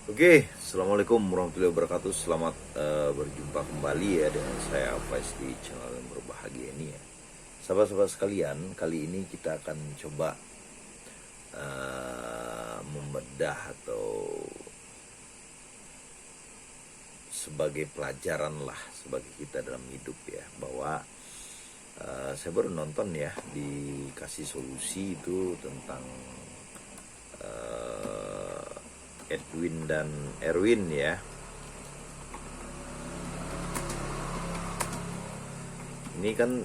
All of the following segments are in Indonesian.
Oke, assalamualaikum warahmatullahi wabarakatuh. Selamat berjumpa kembali ya dengan saya Faiz di channel yang berbahagia ini ya. Sahabat-sahabat sekalian, kali ini kita akan coba membedah atau sebagai pelajaran lah sebagai kita dalam hidup ya, bahwa saya baru nonton ya dikasih solusi itu tentang Edwin dan Erwin ya. Ini kan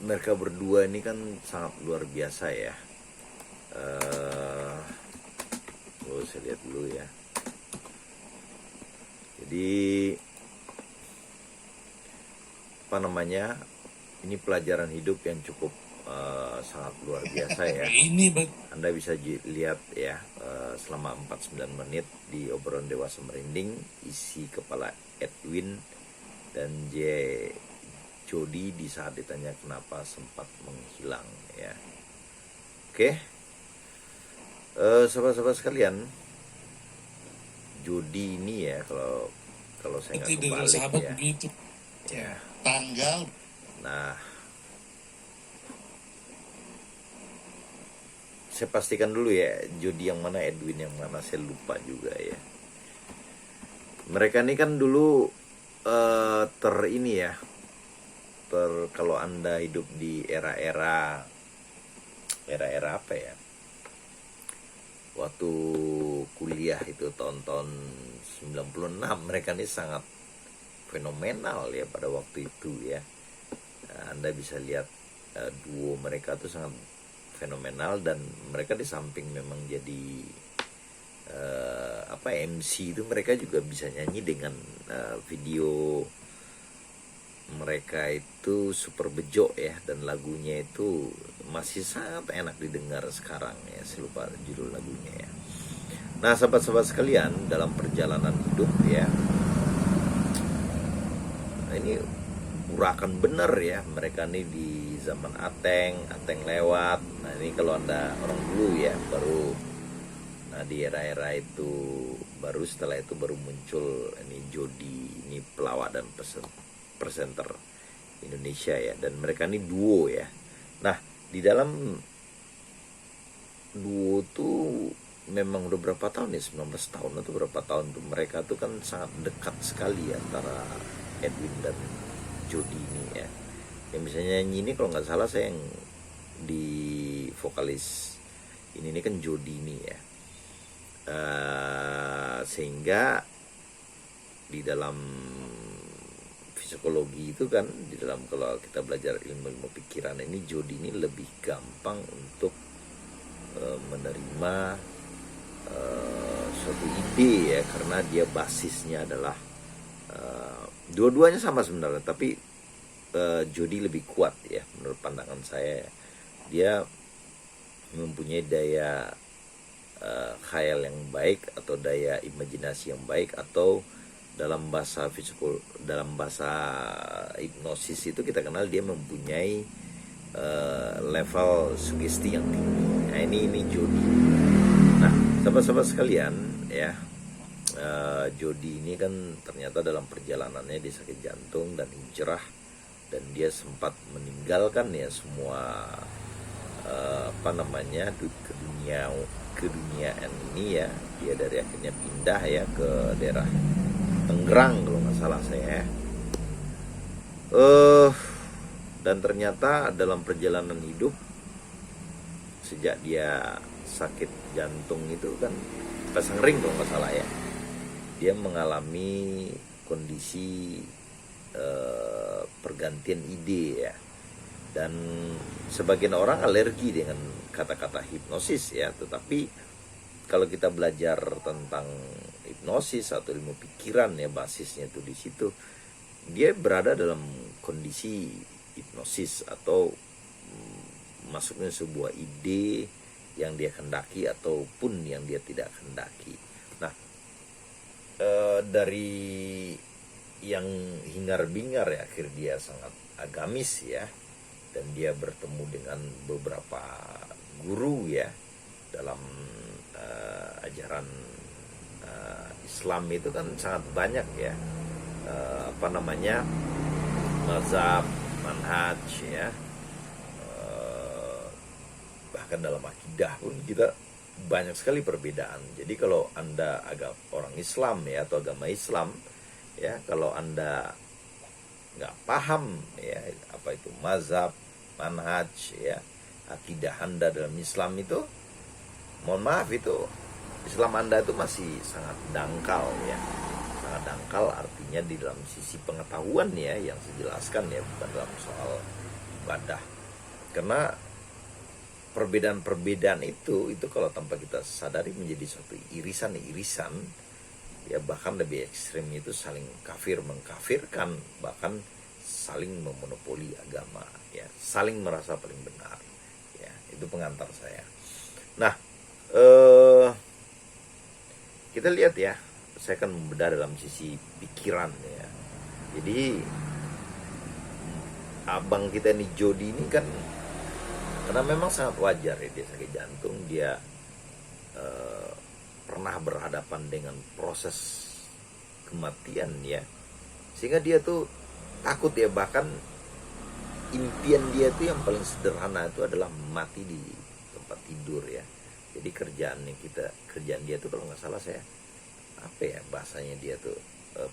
mereka berdua ini kan sangat luar biasa ya. Saya lihat dulu ya. Jadi apa namanya? Ini pelajaran hidup yang cukup sangat luar biasa ya. Anda bisa lihat ya selama 49 menit di obrolan dewasa merinding, isi kepala Edwin dan Jody di saat ditanya kenapa sempat menghilang ya. Oke, sahabat-sahabat sekalian, Jody ini ya, kalau saya nggak kebalik ya, begitu. ya. Tanggal. Nah, saya pastikan dulu ya, Jody yang mana, Edwin yang mana, saya lupa juga ya. Mereka ini kan dulu kalau Anda hidup di era-era apa ya? Waktu kuliah itu tahun-tahun 96, mereka ini sangat fenomenal ya pada waktu itu ya. Anda bisa lihat duo mereka tuh sangat fenomenal, dan mereka di samping memang jadi MC itu, mereka juga bisa nyanyi dengan video mereka itu super bejo ya, dan lagunya itu masih sangat enak didengar sekarang ya. Saya lupa judul lagunya ya. Nah, sahabat-sahabat sekalian, dalam perjalanan hidup ya, ini urakan bener ya mereka nih di zaman Ateng lewat. Nah, ini kalau Anda orang dulu ya, baru di era-era itu, baru setelah itu baru muncul ini Jody, ini pelawak dan presenter Indonesia ya, dan mereka ini duo ya. Nah, di dalam duo tuh memang udah berapa tahun ya, 19 tahun atau berapa tahun tuh, mereka tuh kan sangat dekat sekali antara Edwin dan Jody ini ya. Yang misalnya nyanyi ini kalau nggak salah saya yang di vokalis ini kan Jody ini ya. Sehingga di dalam psikologi itu kan, di dalam kalau kita belajar ilmu pikiran ini, Jody ini lebih gampang untuk menerima suatu ide ya, karena dia basisnya adalah dua-duanya sama sebenarnya, tapi Jody lebih kuat ya menurut pandangan saya. Dia mempunyai daya khayal yang baik, atau daya imajinasi yang baik, atau dalam bahasa hipnosis itu kita kenal dia mempunyai level sugesti yang tinggi. Nah, ini Jody. Nah, sahabat-sahabat sekalian ya, Jody ini kan ternyata dalam perjalanannya dia sakit jantung dan hijrah, dan dia sempat meninggalkan ya semua keduniaan ini ya. Dia dari akhirnya pindah ya ke daerah Tangerang kalau nggak salah saya. Dan ternyata dalam perjalanan hidup, sejak dia sakit jantung itu kan, pasang ring kalau nggak salah ya, dia mengalami kondisi pergantian ide ya. Dan sebagian orang alergi dengan kata-kata hipnosis ya, tetapi kalau kita belajar tentang hipnosis atau ilmu pikiran ya, basisnya itu di situ. Dia berada dalam kondisi hipnosis, atau masuknya sebuah ide yang dia kendaki ataupun yang dia tidak kendaki. Nah, dari yang hingar-bingar ya, akhir dia sangat agamis ya, dan dia bertemu dengan beberapa guru ya dalam ajaran Islam itu kan sangat banyak ya, apa namanya, mazhab, manhaj ya. Bahkan dalam akidah pun kita banyak sekali perbedaan. Jadi kalau Anda agak orang Islam ya, atau agama Islam ya, kalau Anda nggak paham ya apa itu mazhab, manhaj ya, akidah Anda dalam Islam itu, mohon maaf, itu Islam Anda itu masih sangat dangkal ya. Sangat dangkal artinya di dalam sisi pengetahuan ya, yang saya jelaskan ya, bukan dalam soal ibadah. Karena perbedaan-perbedaan itu kalau tanpa kita sadari menjadi suatu irisan-irisan ya, bahkan lebih ekstrim itu saling kafir mengkafirkan, bahkan saling memonopoli agama ya, saling merasa paling benar ya. Itu pengantar saya. Nah, kita lihat ya, saya akan membedah dalam sisi pikiran ya. Jadi abang kita nih Jody ini kan, karena memang sangat wajar ya, dia sakit jantung, dia pernah berhadapan dengan proses kematian ya, sehingga dia tuh takut ya. Bahkan impian dia tuh yang paling sederhana itu adalah mati di tempat tidur ya. Jadi kerjaan dia tuh kalau nggak salah saya, apa ya bahasanya, dia tuh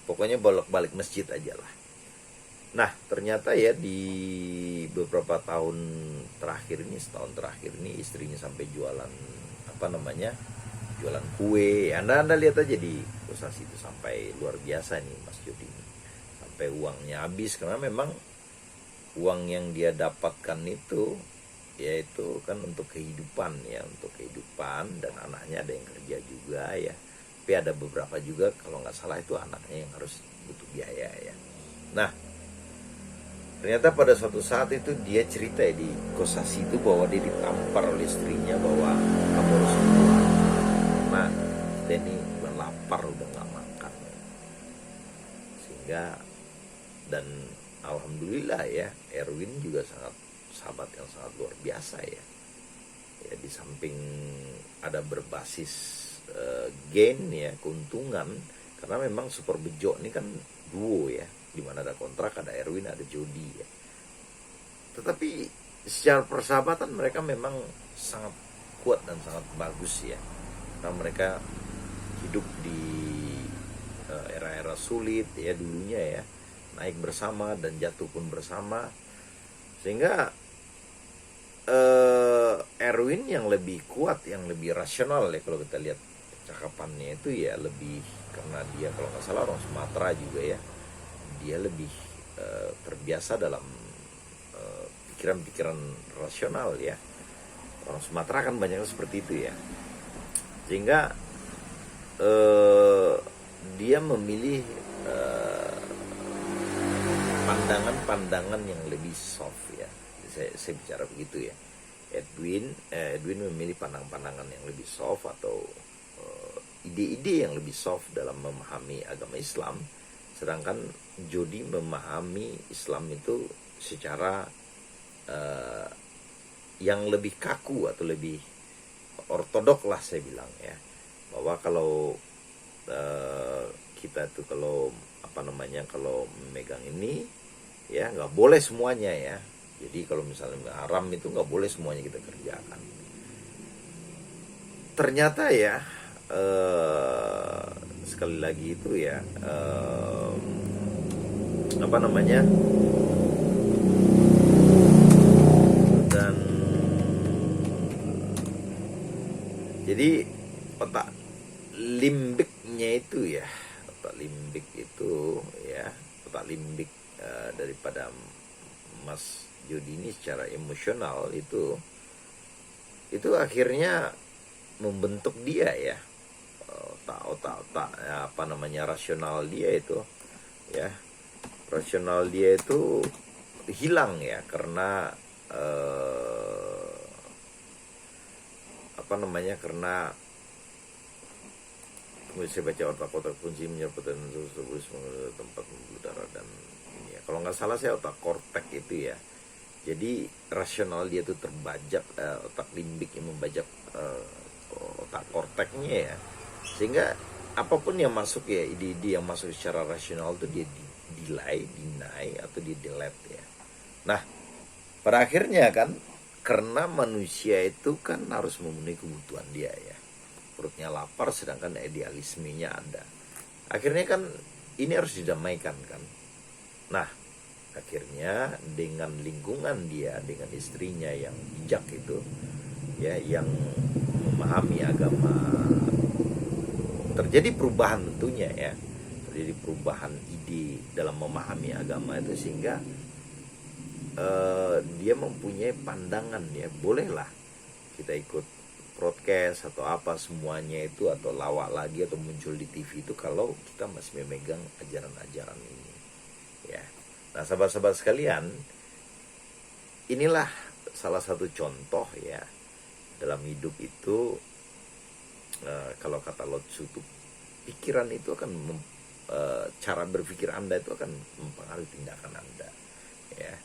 pokoknya bolak-balik masjid aja lah. Nah ternyata ya di beberapa tahun terakhir ini, setahun terakhir ini, istrinya sampai jualan jualan kue. Anda lihat aja di Kosasi itu, sampai luar biasa nih Mas Jody ini, sampai uangnya habis. Karena memang uang yang dia dapatkan itu yaitu kan untuk kehidupan ya, untuk kehidupan, dan anaknya ada yang kerja juga ya. Tapi ada beberapa juga kalau nggak salah itu anaknya yang harus butuh biaya ya. Nah ternyata pada suatu saat itu dia cerita ya di Kosasi itu, bahwa dia ditampar oleh istrinya bahwa kamu harus pulang, karena kita ini udah lapar, udah nggak makan. Sehingga, dan alhamdulillah ya, Erwin juga sangat sahabat yang sangat luar biasa ya. Ya di samping ada berbasis gain ya, keuntungan, karena memang Super Bejo ini kan duo ya, dimana ada kontrak, ada Erwin, ada Jody ya. Tetapi secara persahabatan mereka memang sangat kuat dan sangat bagus ya, karena mereka hidup di era-era sulit ya dulunya ya, naik bersama dan jatuh pun bersama. Sehingga Erwin yang lebih kuat, yang lebih rasional ya, kalau kita lihat cakapannya itu ya, lebih, karena dia kalau nggak salah orang Sumatera juga ya, dia lebih terbiasa dalam pikiran-pikiran rasional ya. Orang Sumatera kan banyak seperti itu ya. Sehingga dia memilih pandangan-pandangan yang lebih soft ya. Saya bicara begitu ya. Edwin memilih pandangan-pandangan yang lebih soft, atau ide-ide yang lebih soft dalam memahami agama Islam. Sedangkan Jody memahami Islam itu secara yang lebih kaku atau lebih ortodok lah saya bilang ya. Bahwa kalau kita tuh kalau kalau memegang ini ya nggak boleh semuanya ya. Jadi kalau misalnya haram itu nggak boleh semuanya kita kerjakan. Ternyata ya sekali lagi itu ya dan jadi otak limbiknya itu ya, otak limbik daripada Mas Jody ini secara emosional itu akhirnya membentuk dia ya, otak rasional dia itu ya, rasional dia itu hilang ya, karena karena saya baca otak kunci menyebutkan tempat udara dan ini ya, kalau nggak salah saya otak kortek itu ya. Jadi rasional dia itu terbajak, otak limbik yang membajak otak korteknya ya, sehingga apapun yang masuk ya, ide-ide yang masuk secara rasional itu dia deny atau dia delete ya. Nah, pada akhirnya kan, karena manusia itu kan harus memenuhi kebutuhan dia ya. Perutnya lapar sedangkan idealismenya ada. Akhirnya kan ini harus didamaikan kan. Nah, akhirnya dengan lingkungan dia, dengan istrinya yang bijak itu ya, yang memahami agama, terjadi perubahan tentunya ya. Terjadi perubahan ide dalam memahami agama itu, sehingga dia mempunyai pandangan ya, bolehlah kita ikut broadcast atau apa semuanya itu, atau lawak lagi atau muncul di TV itu, kalau kita masih memegang ajaran-ajaran ini ya. Nah, sahabat-sahabat sekalian, inilah salah satu contoh ya dalam hidup itu. Kalau kata Lao Tzu itu, pikiran itu akan cara berpikir Anda itu akan mempengaruhi tindakan Anda ya.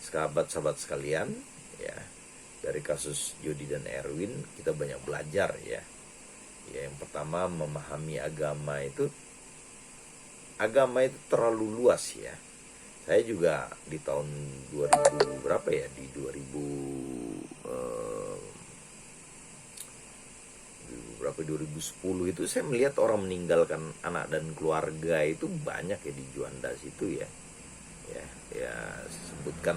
Sahabat-sahabat sekalian ya, dari kasus Jody dan Erwin kita banyak belajar ya. Yang pertama, memahami agama itu terlalu luas ya. Saya juga di tahun 2000 berapa ya, di 2010 itu saya melihat orang meninggalkan anak dan keluarga itu banyak ya di Juanda situ ya. Ya sebutkan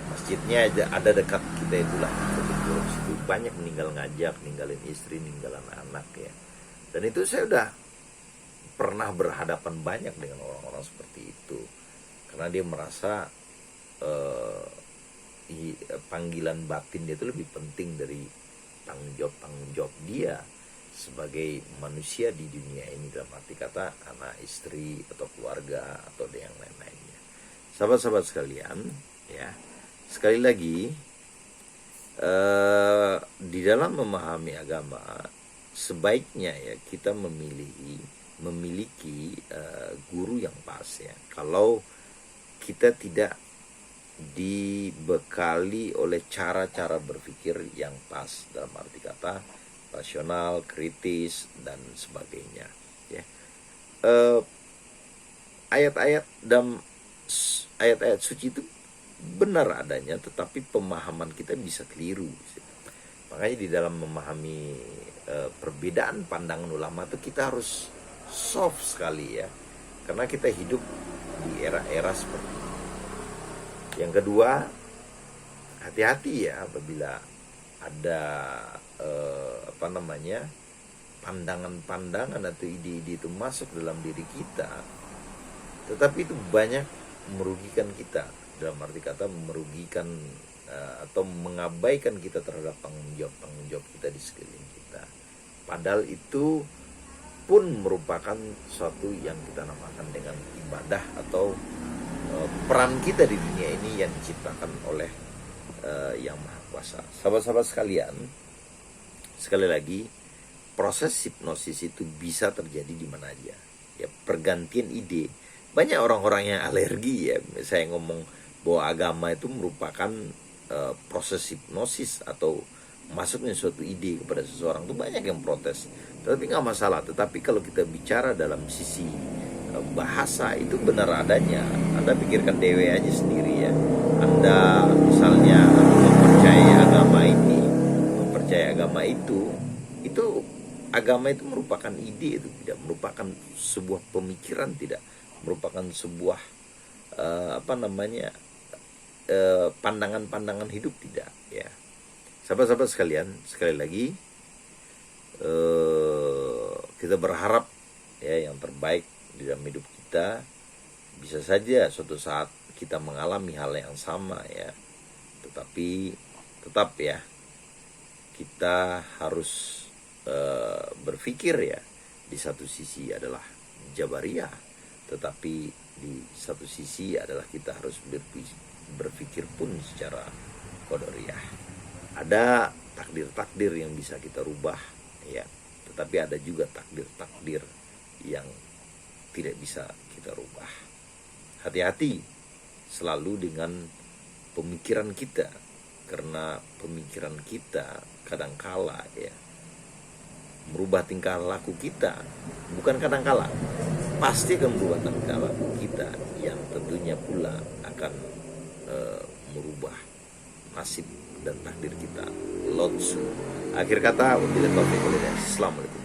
masjidnya aja ada dekat kita itulah, situ banyak meninggal ngajak, ninggalin istri, ninggalin anak ya. Dan itu saya udah pernah berhadapan banyak dengan orang-orang seperti itu, karena dia merasa panggilan batin dia itu lebih penting dari tanggung jawab dia sebagai manusia di dunia ini, dalam arti kata anak, istri, atau keluarga, atau yang lain-lainnya. Sahabat-sahabat sekalian ya, sekali lagi di dalam memahami agama sebaiknya ya kita memiliki guru yang pas ya. Kalau kita tidak dibekali oleh cara-cara berpikir yang pas, dalam arti kata rasional, kritis, dan sebagainya ya. Ayat-ayat suci itu benar adanya, tetapi pemahaman kita bisa keliru. Makanya di dalam memahami perbedaan pandangan ulama itu kita harus soft sekali ya, karena kita hidup di era-era seperti ini. Yang kedua, hati-hati ya apabila ada pandangan-pandangan atau ide-ide itu masuk dalam diri kita, tetapi itu banyak merugikan kita, dalam arti kata merugikan atau mengabaikan kita terhadap tanggung jawab kita di sekeliling kita. Padahal itu pun merupakan suatu yang kita namakan dengan ibadah atau peran kita di dunia ini yang diciptakan oleh Yang Maha Kuasa. Sahabat-sahabat sekalian, sekali lagi, proses hipnosis itu bisa terjadi di mana aja ya, pergantian ide. Banyak orang-orang yang alergi ya, saya ngomong bahwa agama itu merupakan proses hipnosis atau masuknya suatu ide kepada seseorang, itu banyak yang protes. Tapi nggak masalah. Tetapi kalau kita bicara dalam sisi bahasa, itu benar adanya. Anda pikirkan dewe aja sendiri ya. Anda misalnya mempercayai agama itu agama itu merupakan ide, itu tidak merupakan sebuah pemikiran, tidak merupakan sebuah pandangan-pandangan hidup, tidak ya. Sahabat-sahabat sekalian, sekali lagi kita berharap ya yang terbaik di dalam hidup kita. Bisa saja suatu saat kita mengalami hal yang sama ya, tetapi tetap ya kita harus berpikir ya, di satu sisi adalah Jabariyah, tetapi di satu sisi adalah kita harus berpikir pun secara Qadariyah. Ada takdir-takdir yang bisa kita rubah ya, tetapi ada juga takdir-takdir yang tidak bisa kita rubah. Hati-hati selalu dengan pemikiran kita, karena pemikiran kita kadangkala ya merubah tingkah laku kita, bukan kadang-kala, pasti akan merubah tingkah laku kita, yang tentunya pula akan merubah nasib dan takdir kita. Lotsu. Akhir kata, wabillahi taufiq wal hidayah. Assalamualaikum.